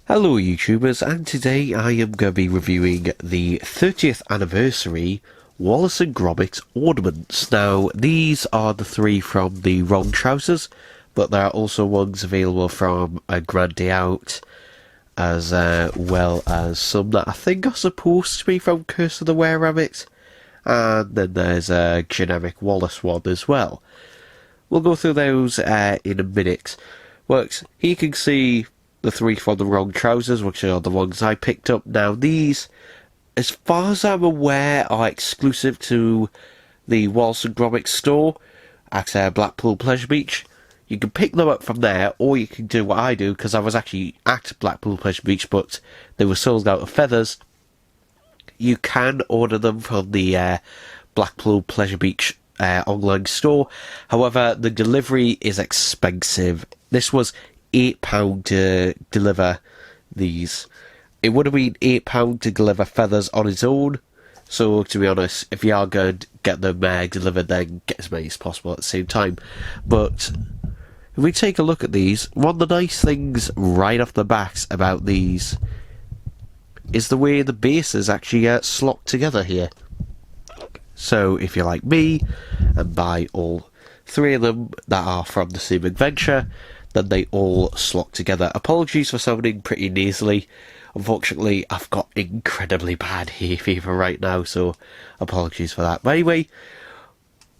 Hello YouTubers, and today I am going to be reviewing the 30th anniversary Wallace and Gromit Ornaments. Now, these are the three from the Wrong Trousers, but there are also ones available from A Grand Day Out, as well as some that I think are supposed to be from Curse of the Were-Rabbit, and then there's a generic Wallace one as well. We'll go through those in a minute. Works. Here you can see the three from the Wrong Trousers, which are the ones I picked up. Now, these, as far as I'm aware, are exclusive to the Wallace and Gromit store at Blackpool Pleasure Beach. You can pick them up from there, or you can do what I do, because I was actually at Blackpool Pleasure Beach, but they were sold out of feathers. You can order them from the Blackpool Pleasure Beach online store. However, the delivery is expensive. This was £8 to deliver these. It would have been £8 to deliver feathers on its own. So, to be honest, if you are going to get them delivered, then get as many as possible at the same time. But if we take a look at these, one of the nice things right off the bat about these is the way the bases actually slot together here. So, if you're like me and buy all three of them that are from the same adventure, then they all slot together. Apologies for sounding pretty nasally. Unfortunately, I've got incredibly bad hay fever right now, so apologies for that. But anyway,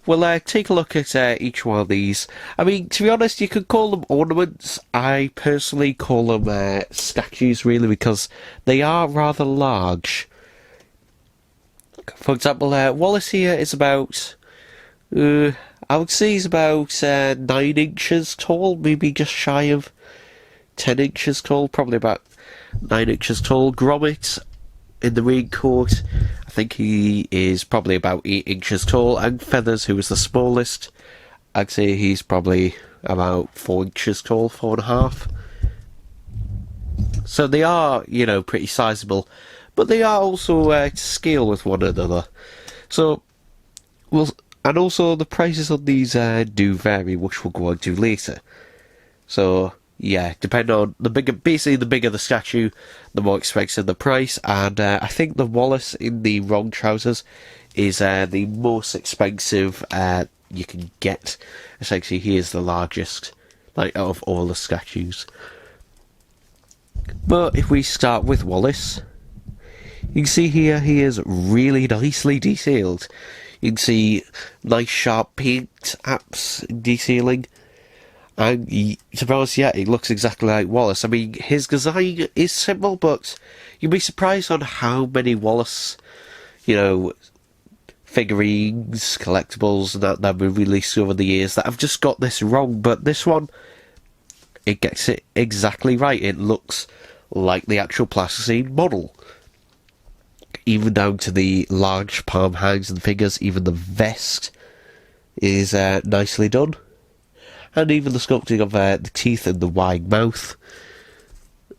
we'll take a look at each one of these. I mean, to be honest, you could call them ornaments. I personally call them statues, really, because they are rather large. For example, Wallace here is about, I would say he's about 9 inches tall, maybe just shy of 10 inches tall, probably about 9 inches tall. Gromit in the raincoat, I think he is probably about 8 inches tall, and Feathers, who is the smallest, I'd say he's probably about 4 inches tall, 4.5. So they are, you know, pretty sizable, but they are also to scale with one another. So, and also the prices on these do vary, which we'll go on to later. So, yeah, depending on basically the bigger the statue, the more expensive the price, and I think the Wallace in the Wrong Trousers is the most expensive you can get. Essentially, he is the largest, like, out of all the statues. But if we start with Wallace, you can see here he is really nicely detailed. You can see nice sharp paint apps detailing. And to be honest, yeah, it looks exactly like Wallace. I mean, his design is simple, but you'd be surprised on how many Wallace, you know, figurines, collectibles, that have been released over the years that have just got this wrong. But this one, it gets it exactly right. It looks like the actual plasticine model. Even down to the large palm hands and fingers, even the vest is nicely done. And even the sculpting of the teeth and the wide mouth.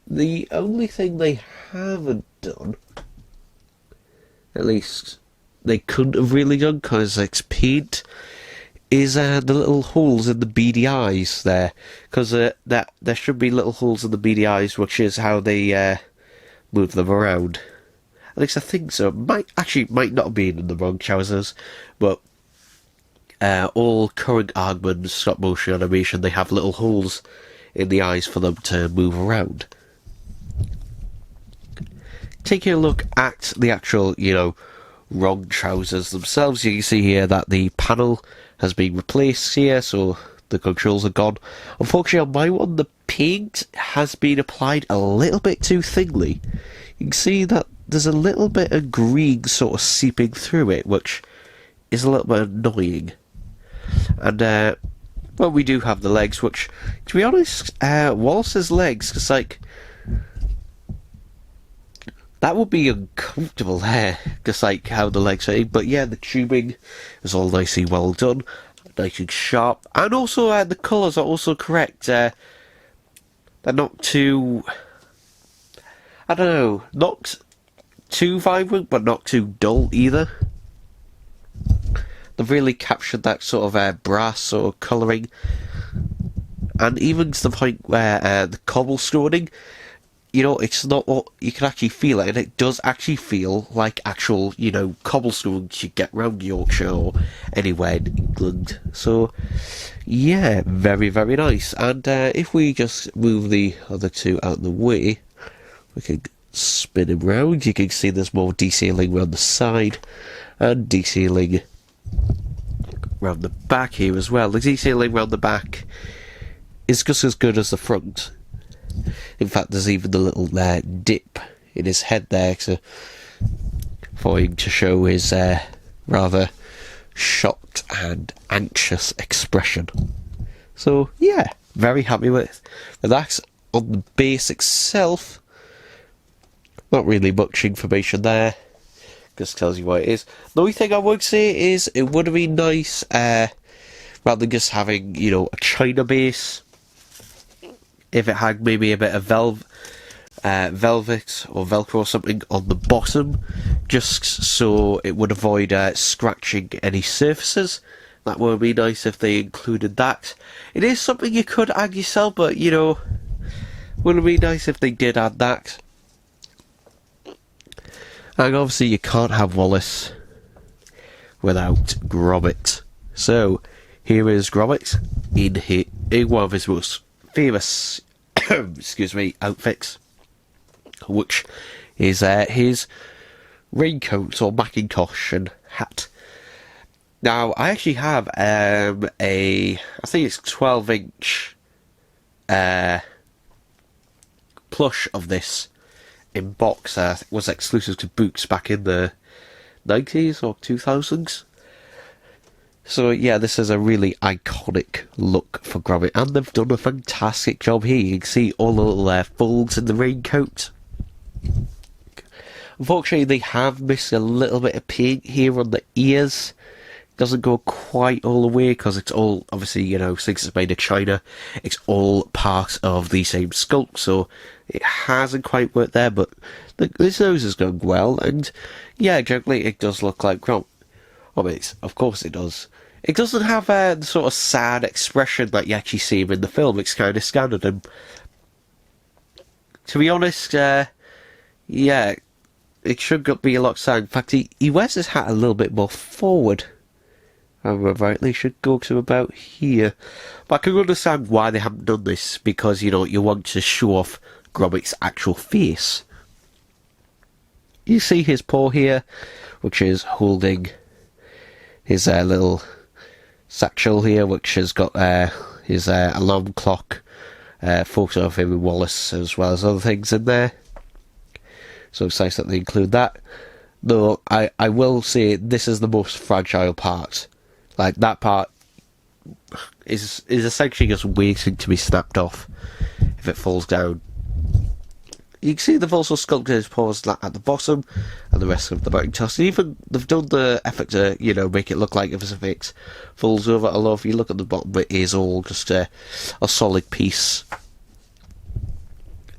The only thing they haven't done, at least they couldn't have really done because it's paint, is the little holes in the beady eyes there. Because there should be little holes in the beady eyes, which is how they move them around. At least I think so. Might not have been in the Wrong Trousers, but all current Aardman stop motion animation, they have little holes in the eyes for them to move around. Taking a look at the actual, you know, Wrong Trousers themselves, you can see here that the panel has been replaced here, so the controls are gone. Unfortunately, on my one, the paint has been applied a little bit too thinly. You can see that there's a little bit of green sort of seeping through it, which is a little bit annoying. And, well, we do have the legs, which, to be honest, Wallace's legs, because, like, that would be uncomfortable there, just like how the legs are. But yeah, the tubing is all nicely well done, nice and sharp, and also the colours are also correct. They're not too, I don't know, not too vibrant, but not too dull either. They've really captured that sort of brass sort of colouring, and even to the point where the cobblestoning, you know, it's not what you can actually feel it, and it does actually feel like actual, you know, cobblestones you get round Yorkshire or anywhere in England. So, yeah, very, very nice. And if we just move the other two out of the way, we can spin him round. You can see there's more detailing around the side and detailing around the back here as well. The detailing around the back is just as good as the front. In fact, there's even the little dip in his head there for him to show his rather shocked and anxious expression. So, yeah, very happy with that. On the base itself, not really much information there. Just tells you what it is. The only thing I would say is it would have been nice, rather than just having, you know, a China base, if it had maybe a bit of velvet or Velcro or something on the bottom, just so it would avoid scratching any surfaces. That would be nice if they included that. It is something you could add yourself, but, you know, would it be nice if they did add that. And obviously you can't have Wallace without Gromit. So, here is Gromit in one of his most famous excuse me, outfits, which is his raincoat or Macintosh and hat. Now, I actually have I think it's 12-inch plush of this in box. It was exclusive to Boots back in the 90s or 2000s. So yeah, this is a really iconic look for Gromit, and they've done a fantastic job here. You can see all the little folds in the raincoat. Unfortunately, they have missed a little bit of paint here on the ears. Doesn't go quite all the way because it's all, obviously, you know, since it's made in China, it's all part of the same sculpt, so it hasn't quite worked there, but this nose is going well, and yeah, generally it does look like Gromit. Well, of course it does. It doesn't have the sort of sad expression that you actually see him in the film. It's kind of standard, and to be honest, yeah, it should be a lot sad. In fact, he wears his hat a little bit more forward. I remember rightly, should go to about here. But I can understand why they haven't done this, because, you know, you want to show off Gromit's actual face. You see his paw here, which is holding his little satchel here, which has got his alarm clock, photo of him and Wallace, as well as other things in there. So it's nice that they include that. Though I will say this is the most fragile part. Like, that part is essentially just waiting to be snapped off if it falls down. You can see they've also sculpted his paws at the bottom and the rest of the Macintosh. Even they've done the effort to, you know, make it look like if it falls over. Although if you look at the bottom, it is all just a solid piece.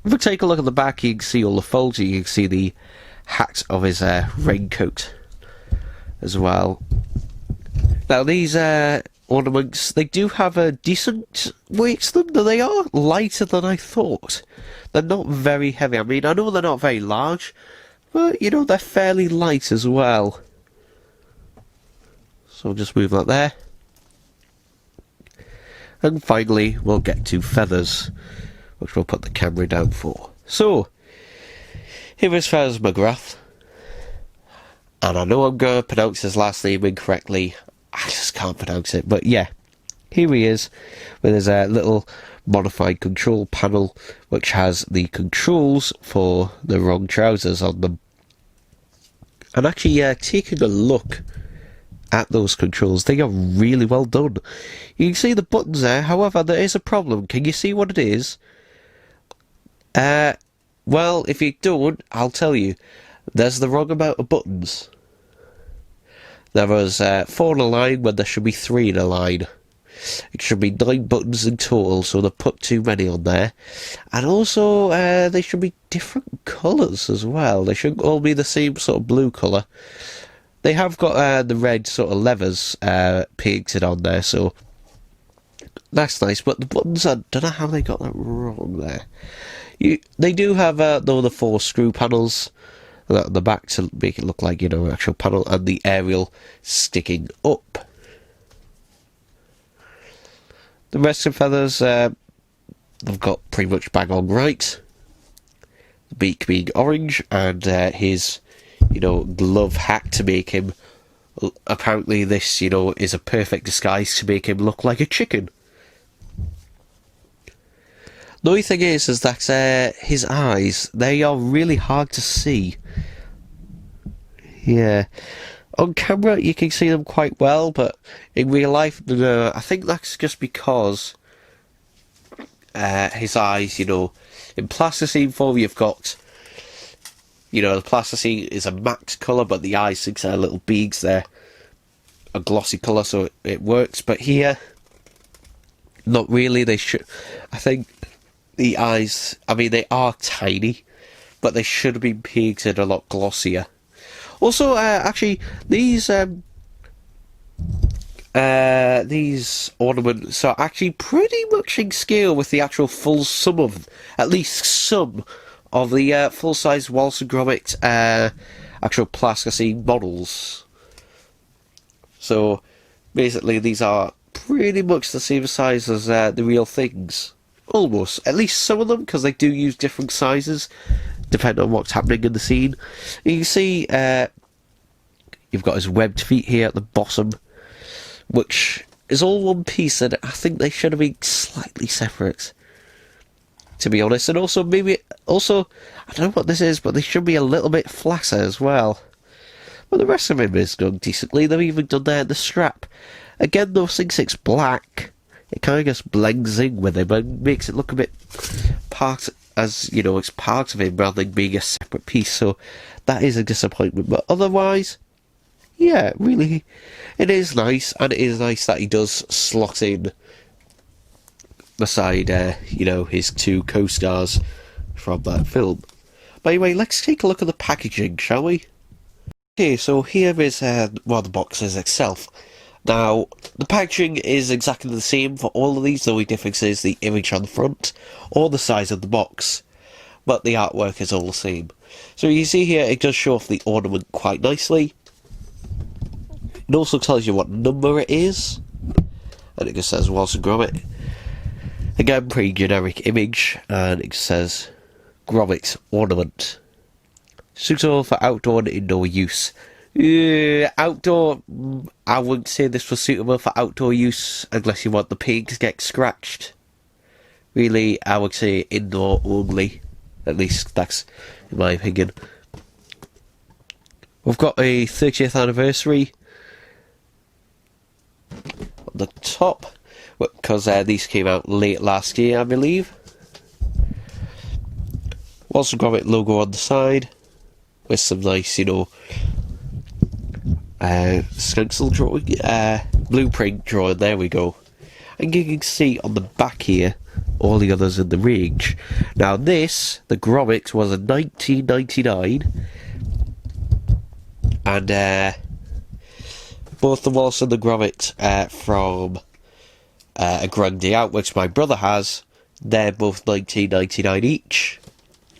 If we take a look at the back, you can see all the folds. You can see the hat of his raincoat as well. Now these ornaments, they do have a decent weight to them, though they are lighter than I thought. They're not very heavy. I mean, I know they're not very large, but, you know, they're fairly light as well. So I'll just move that there. And finally, we'll get to feathers, which we'll put the camera down for. So, here is Feathers mcgrath. And I know I'm going to pronounce his last name incorrectly. I just can't pronounce it, but yeah, here he is with his little modified control panel, which has the controls for the wrong trousers on them. And actually, taking a look at those controls, they are really well done. You can see the buttons there, however, there is a problem. Can you see what it is? Well, if you don't, I'll tell you. There's the wrong amount of buttons. There was 4 in a line when there should be 3 in a line. It should be 9 buttons in total, so they've put too many on there. And also, they should be different colours as well. They shouldn't all be the same sort of blue colour. They have got the red sort of levers painted on there, so that's nice. But the buttons, I don't know how they got that wrong there. They do have though the 4 screw panels at the back to make it look like, you know, an actual panel, and the aerial sticking up. The rest of the feathers, they've got pretty much bang on right. The beak being orange, and his, you know, glove hat to make him. Apparently, this, you know, is a perfect disguise to make him look like a chicken. The only thing is that his eyes, they are really hard to see. Yeah. On camera, you can see them quite well, but in real life, no, I think that's just because his eyes, you know, in plasticine form, you've got, you know, the plasticine is a matte colour, but the eyes, since they're little beads, they're a glossy colour, so it works. But here, not really. They should, I think, the eyes, I mean, they are tiny, but they should have been painted a lot glossier. Also, actually, these ornaments are actually pretty much in scale with the actual full sum of, at least some of the full-size Wallace and Gromit actual plasticine models. So, basically, these are pretty much the same size as the real things. Almost. At least some of them, because they do use different sizes, depending on what's happening in the scene. You can see you've got his webbed feet here at the bottom, which is all one piece, and I think they should have been slightly separate, to be honest. And also, maybe, I don't know what this is, but they should be a little bit flatter as well. But the rest of him is done decently. They've even done the strap. Again, though, since it's black, it kind of just blends in with him and makes it look a bit part, as, you know, it's part of him rather than being a separate piece, so that is a disappointment. But otherwise, yeah, really, it is nice, and it is nice that he does slot in beside, you know, his 2 co-stars from that film. But anyway, let's take a look at the packaging, shall we? Okay, so here is one of the boxes itself. Now, the packaging is exactly the same for all of these, the only difference is the image on the front, or the size of the box, but the artwork is all the same. So you see here, it does show off the ornament quite nicely. It also tells you what number it is, and it just says Wallace and Gromit. Again, pretty generic image, and it says Gromit ornament. Suitable for outdoor and indoor use. Outdoor, I wouldn't say this was suitable for outdoor use unless you want the paint to get scratched. Really, I would say indoor only. At least that's in my opinion. We've got a 30th anniversary on the top, because these came out late last year, I believe. Wallace and Gromit logo on the side, with some nice, you know, stencil drawing, blueprint drawing, there we go. And you can see on the back here all the others in the range. Now this, the Gromit, was a 1999, and both the Wallace and the Gromit from a Grande Out, which my brother has, they're both 1999 each,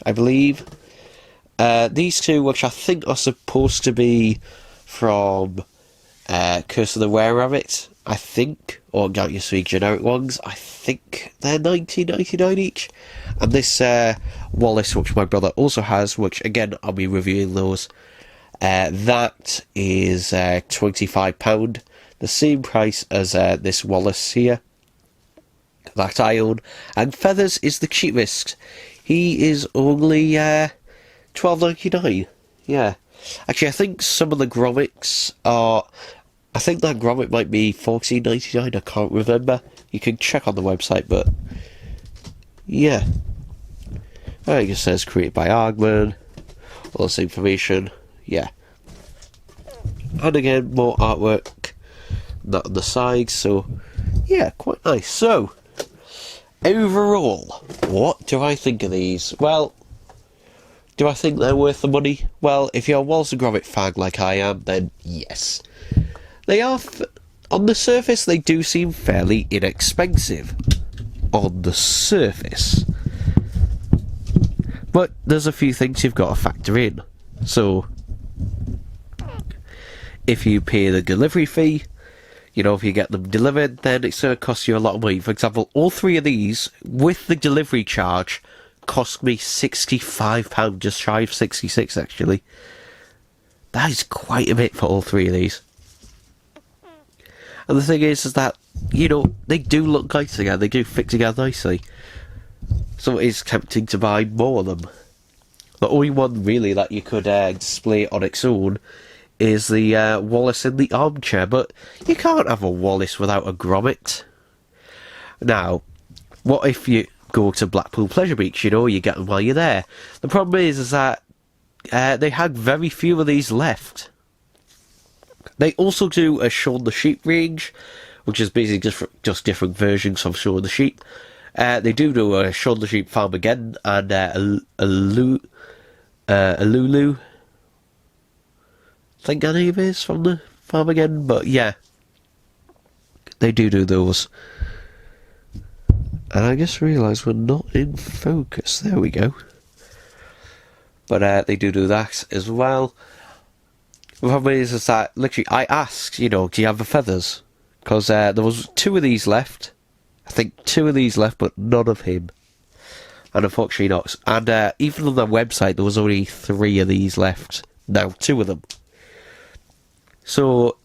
I believe. These 2, which I think are supposed to be from Curse of the Were-Rabbit, I think, or Get Your Sweet generic ones, I think they're 1999 each. And this Wallace, which my brother also has, which again I'll be reviewing those, that is £25, the same price as this Wallace here that I own. And Feathers is the cheapest. He is only £12.99. Yeah. Actually, I think some of the Gromits are, I think that Gromit might be £14.99, I can't remember. You can check on the website, but yeah. I think it says created by Argument, all this information, yeah. And again, more artwork, not on the side, so yeah, quite nice. So, overall, what do I think of these? Well, do I think they're worth the money? Well, if you're a Wallace and Gromit fan like I am, then yes. They are, on the surface, they do seem fairly inexpensive. On the surface. But there's a few things you've got to factor in. So, if you pay the delivery fee, you know, if you get them delivered, then it's going to cost you a lot of money. For example, all three of these, with the delivery charge, cost me £65, just shy of 66 actually. That is quite a bit for all three of these. And the thing is that, you know, they do look nice together, they do fit together nicely. So it is tempting to buy more of them. The only one really that you could display on its own is the Wallace in the armchair, but you can't have a Wallace without a Gromit. Now, what if you go to Blackpool Pleasure Beach, you know, you get them while you're there. The problem is that they had very few of these left. They also do a Shaun the Sheep range, which is basically just different versions of Shaun the Sheep. They do a Shaun the Sheep Farm Again and a Lulu. I think her name is from the Farm Again, but yeah, they do those. And I just realised we're not in focus. There we go. But they do that as well. The problem is that literally I asked, you know, do you have the feathers? Because there was two of these left. I think two of these left, but none of him. And unfortunately not. And even on their website, there was only 3 of these left. Now, 2 of them. So,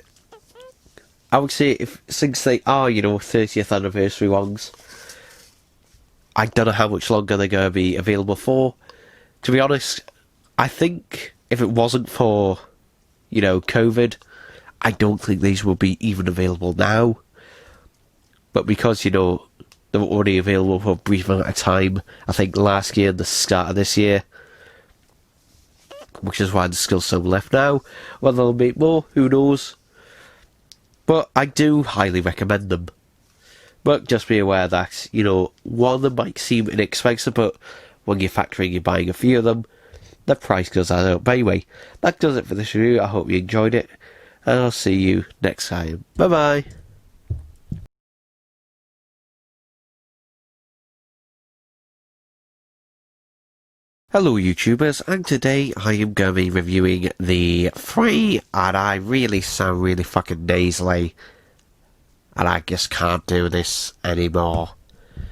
I would say, since they are, you know, 30th anniversary ones, I don't know how much longer they're going to be available for. To be honest, I think if it wasn't for, you know, COVID, I don't think these would be even available now. But because, you know, they were only available for a brief amount of time, I think last year and the start of this year, which is why there's still some left now. Whether they'll make more, who knows. But I do highly recommend them. But just be aware that, you know, one of them might seem inexpensive, but when you're factoring you're buying a few of them, the price goes out. But anyway, that does it for this review. I hope you enjoyed it, and I'll see you next time. Bye bye. Hello YouTubers, and today I am going to be reviewing the free, and I really sound really fucking nasally, and I just can't do this anymore.